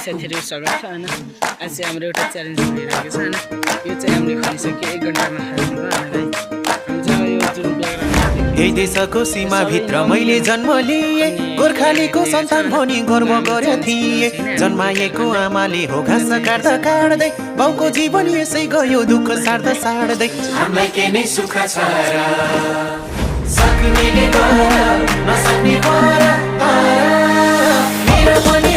साथीहरू स्वागत छ हैन। आज चाहिँ हाम्रो एउटा च्यालेन्ज भइरहेको छ हैन। यो चाहिँ हामीले खनिसक्यो 1 घण्टामा खानु भयो हामीलाई। हामी चाहिँ यो जुन ब्याकग्राउन्ड यही देशको सीमाभित्र मैले जन्म लिए, गोर्खालीको सन्तान भनी गर्व गरे थिए। जन्माएको आमाले हो घाँस काट्दा काट्दै, बाउको जीवन यसै गयो दुःख सार्दा सार्दै। हामीलाई के नै सुख छ र, सक्नेले गर नसक्ने पर, मेरो पनि